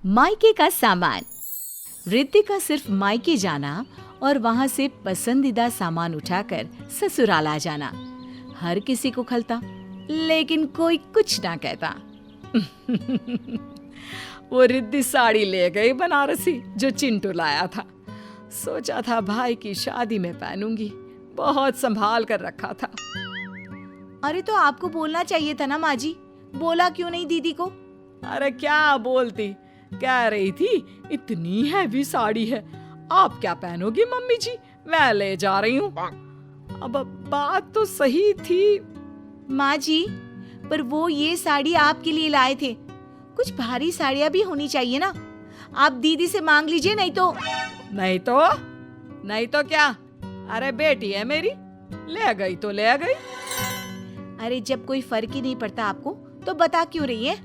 मायके का सामान। रिद्धि का सिर्फ मायके जाना और वहां से पसंदीदा सामान उठाकर ससुराल आ जाना हर किसी को खलता, लेकिन कोई कुछ ना कहता। वो रिद्धि साड़ी ले गई बनारसी जो चिंटू लाया था। सोचा था भाई की शादी में पहनूंगी, बहुत संभाल कर रखा था। अरे तो आपको बोलना चाहिए था ना माँ जी, बोला क्यों नहीं दीदी को? अरे क्या बोलती, कह रही थी इतनी हैवी साड़ी है, आप क्या पहनोगी मम्मी जी, मैं ले जा रही हूँ। अब बात तो सही थी माँ जी, पर वो ये साड़ी आपके लिए लाए थे, कुछ भारी साड़ियाँ भी होनी चाहिए ना। आप दीदी से मांग लीजिए, नहीं तो क्या। अरे बेटी है मेरी, ले गई तो ले गई। अरे जब कोई फर्क ही नहीं पड़ता आपको तो बता क्यों रही है?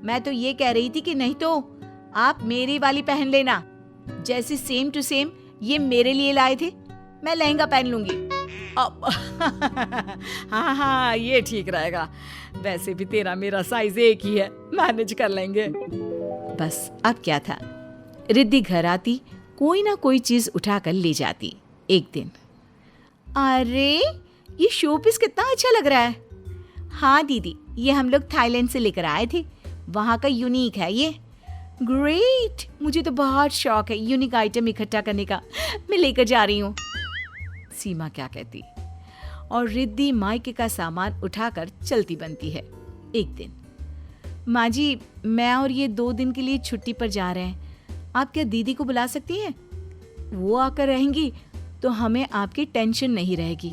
मैं तो ये कह रही थी कि नहीं तो आप मेरी वाली पहन लेना, जैसे सेम टू सेम ये मेरे लिए लाए थे, मैं लहंगा पहन लूंगी। हाँ ये ठीक रहेगा, वैसे भी तेरा मेरा साइज एक ही है, मैनेज कर लेंगे। बस अब क्या था, रिद्धि घर आती, कोई ना कोई चीज उठा कर ले जाती। एक दिन, अरे ये शोपीस कितना अच्छा लग रहा है। हाँ दीदी, ये हम लोग थाईलैंड से लेकर आए थे, वहाँ का यूनिक है ये। ग्रेट, मुझे तो बहुत शौक है यूनिक आइटम इकट्ठा करने का, मैं लेकर जा रही हूँ। सीमा क्या कहती, और रिद्धि मायके का सामान उठाकर चलती बनती है। एक दिन, माँ जी, मैं और ये 2 दिन के लिए छुट्टी पर जा रहे हैं, आप क्या दीदी को बुला सकती हैं? वो आकर रहेंगी तो हमें आपकी टेंशन नहीं रहेगी।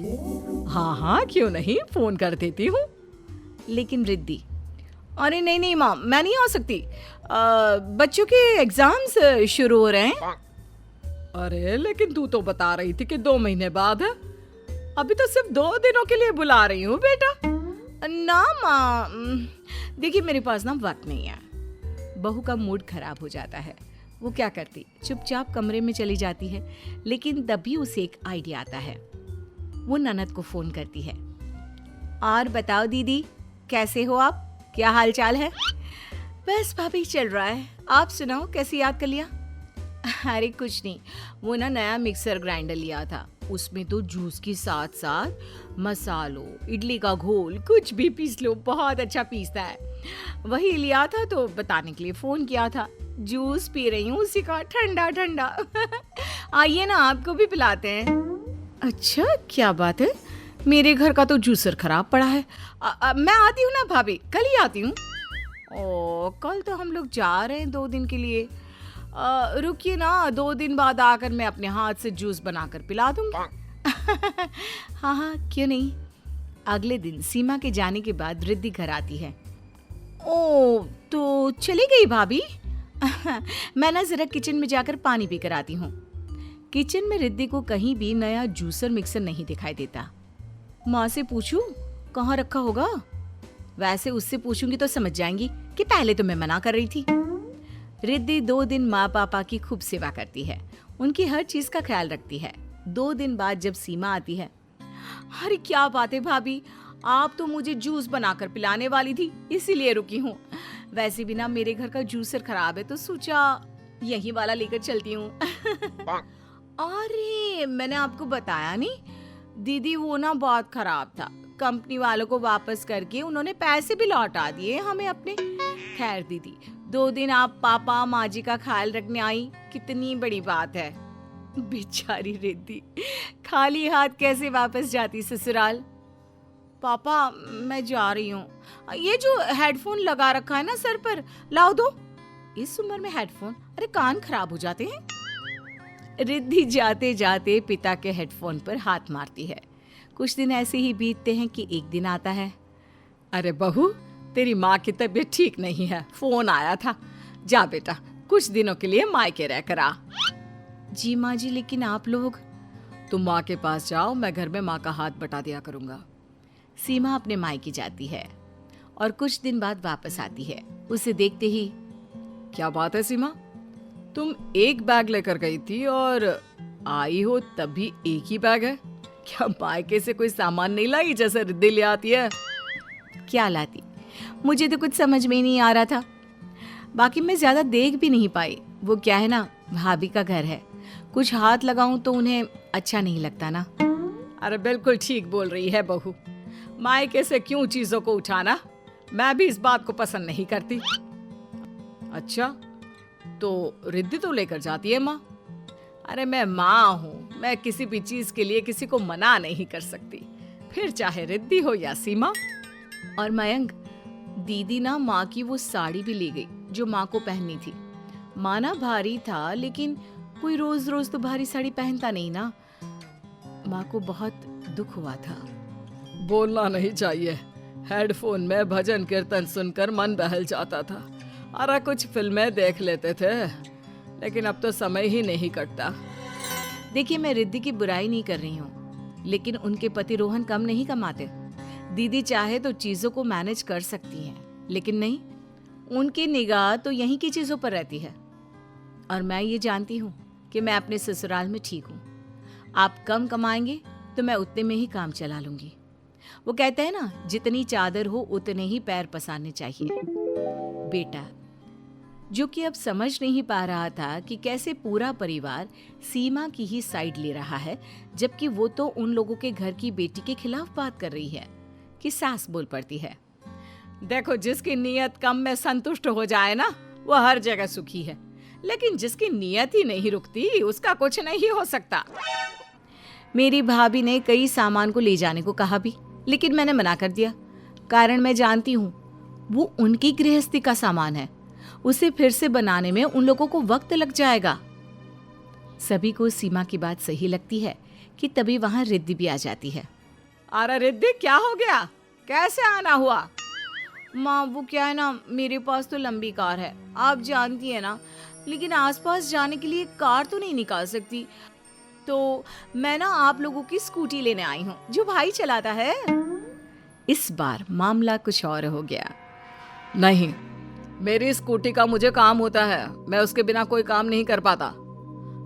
हाँ क्यों नहीं, फोन कर देती हूँ। लेकिन रिद्धि, अरे नहीं माँ, मैं नहीं आ सकती, बच्चों के एग्जाम्स शुरू हो रहे हैं। अरे लेकिन तू तो बता रही थी कि 2 महीने बाद है, अभी तो सिर्फ 2 दिनों के लिए बुला रही हूँ बेटा। ना माँ, देखिए मेरे पास ना वक्त नहीं है। बहू का मूड खराब हो जाता है, वो क्या करती, चुपचाप कमरे में चली जाती है। लेकिन तभी उसे एक आइडिया आता है, वो ननद को फोन करती है। और बताओ दीदी, कैसे हो आप, क्या हाल चाल है? बस भाभी चल रहा है, आप सुनाओ, कैसे याद कर लिया? अरे कुछ नहीं, वो ना नया मिक्सर ग्राइंडर लिया था, उसमें तो जूस के साथ साथ मसालों, इडली का घोल, कुछ भी पीस लो, बहुत अच्छा पीसता है। वही लिया था तो बताने के लिए फोन किया था। जूस पी रही हूँ उसी का, ठंडा ठंडा। आइए ना, आपको भी पिलाते हैं। अच्छा क्या बात है, मेरे घर का तो जूसर खराब पड़ा है। मैं आती हूँ ना भाभी, कल ही आती हूँ। ओ, कल तो हम लोग जा रहे हैं 2 दिन के लिए। रुकिए ना, 2 दिन बाद आकर मैं अपने हाथ से जूस बनाकर पिला दूंगी। हाँ क्यों नहीं। अगले दिन सीमा के जाने के बाद रिद्धि घर आती है। ओ, तो चली गई भाभी? मैं ना जरा किचन में जाकर पानी पी कर आती हूँ। किचन में रिद्धि को कहीं भी नया जूसर मिक्सर नहीं दिखाई देता। माँ से पूछूं कहाँ रखा होगा? वैसे उससे पूछूंगी तो समझ जाएंगी कि पहले तो मैं मना कर रही थी। रिद्धि 2 दिन माँ पापा की खूब सेवा करती है, उनकी हर चीज का ख्याल रखती है। 2 दिन बाद जब सीमा आती है, अरे क्या बात है भाभी, आप तो मुझे जूस बनाकर पिलाने वाली थी, इसीलिए रुकी हूँ। वैसे भी ना मेरे घर का जूसर खराब है तो सोचा यही वाला लेकर चलती हूँ। अरे मैंने आपको बताया नहीं दीदी, वो ना बहुत खराब था, कंपनी वालों को वापस करके उन्होंने पैसे भी लौटा दिए हमें अपने। खैर दीदी, 2 दिन आप पापा माँ जी का ख्याल रखने आई, कितनी बड़ी बात है। बेचारी रिद्धि खाली हाथ कैसे वापस जाती ससुराल। पापा मैं जा रही हूँ, ये जो हेडफोन लगा रखा है ना सर पर, लाओ दो। इस उम्र में हेडफोन, अरे कान खराब हो जाते हैं। रिद्धि जाते जाते पिता के हेडफोन पर हाथ मारती है। कुछ दिन ऐसे ही बीतते हैं कि एक दिन आता है। अरे बहू, तेरी माँ की तबीयत ठीक नहीं है, फोन आया था, जा बेटा कुछ दिनों के लिए मायके रह कर आ। जी माँ जी, लेकिन आप लोग? तुम माँ के पास जाओ, मैं घर में माँ का हाथ बटा दिया करूंगा। सीमा अपने मायके जाती है और कुछ दिन बाद वापस आती है। उसे देखते ही, क्या बात है सीमा, तुम एक बैग लेकर गई थी और आई हो तब भी एक ही बैग है, क्या मायके से कोई सामान नहीं लाई जैसे रिद्धि ले आती है? क्या लाती, मुझे तो कुछ समझ में ही नहीं आ रहा था। बाकी मैं ज़्यादा देख भी नहीं पाई। वो क्या है ना, भाभी का घर है, कुछ हाथ लगाऊं तो उन्हें अच्छा नहीं लगता ना। अरे बिल्कुल ठीक बोल रही है बहू, मायके से क्यों चीजों को उठाना, मैं भी इस बात को पसंद नहीं करती। अच्छा, तो रिद्धि तो लेकर जाती है माँ। अरे मैं माँ हूँ, मैं किसी भी चीज के लिए किसी को मना नहीं कर सकती, फिर चाहे रिद्धि हो या सीमा। और मयंक, दीदी ना माँ की वो साड़ी भी ले गई जो माँ को पहननी थी। माँ ना भारी था, लेकिन कोई रोज रोज तो भारी साड़ी पहनता नहीं ना। माँ को बहुत दुख हुआ था। बोलना नहीं चाहिए, हेडफोन में भजन कीर्तन सुनकर मन बहल जाता था। अरे कुछ फिल्में देख लेते थे, लेकिन अब तो समय ही नहीं कटता। देखिए, मैं रिद्धि की बुराई नहीं कर रही हूँ, लेकिन उनके पति रोहन कम नहीं कमाते। दीदी चाहे तो चीजों को मैनेज कर सकती हैं, लेकिन नहीं, उनकी निगाह तो यहीं की चीजों पर रहती है। और मैं ये जानती हूँ कि मैं अपने ससुराल में ठीक हूँ। आप कम कमाएंगे तो मैं उतने में ही काम चला लूंगी। वो कहते हैं ना, जितनी चादर हो उतने ही पैर पसारने चाहिए। बेटा, जो कि अब समझ नहीं पा रहा था कि कैसे पूरा परिवार सीमा की ही साइड ले रहा है, जबकि वो तो उन लोगों के घर की बेटी के खिलाफ बात कर रही है, कि सास बोल पड़ती है। देखो, जिसकी नीयत कम में संतुष्ट हो जाए ना, वो हर जगह सुखी है, लेकिन जिसकी नीयत ही नहीं रुकती, उसका कुछ नहीं हो सकता। मेरी भाभी ने कई सामान को ले जाने को कहा भी, लेकिन मैंने मना कर दिया। कारण मैं जानती हूँ, वो उनकी गृहस्थी का सामान है, उसे फिर से बनाने में उन लोगों को वक्त लग जाएगा। सभी को सीमा की बात सही लगती है कि तभी वहां रिद्धि भी आ जाती है। अरे रिद्धि, क्या हो गया, कैसे आना हुआ? माँ, वो क्या है ना, मेरे पास तो लंबी कार है, आप जानती है ना, लेकिन आसपास जाने के लिए कार तो नहीं निकाल सकती, तो मैं ना आप लोगों की स्कूटी लेने आई हूँ, जो भाई चलाता है। इस बार मामला कुछ और हो गया। नहीं, मेरी स्कूटी का मुझे काम होता है, मैं उसके बिना कोई काम नहीं कर पाता।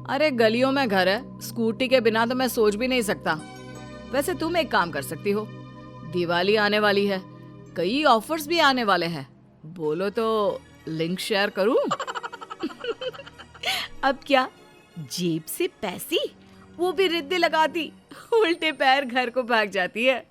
अरे गलियों में घर है, स्कूटी के बिना तो मैं सोच भी नहीं सकता। वैसे तुम एक काम कर सकती हो, दिवाली आने वाली है, कई ऑफर्स भी आने वाले हैं, बोलो तो लिंक शेयर करूं? अब क्या, जेब से पैसे, वो भी रिद्धि लगाती, उल्टे पैर घर को भाग जाती है।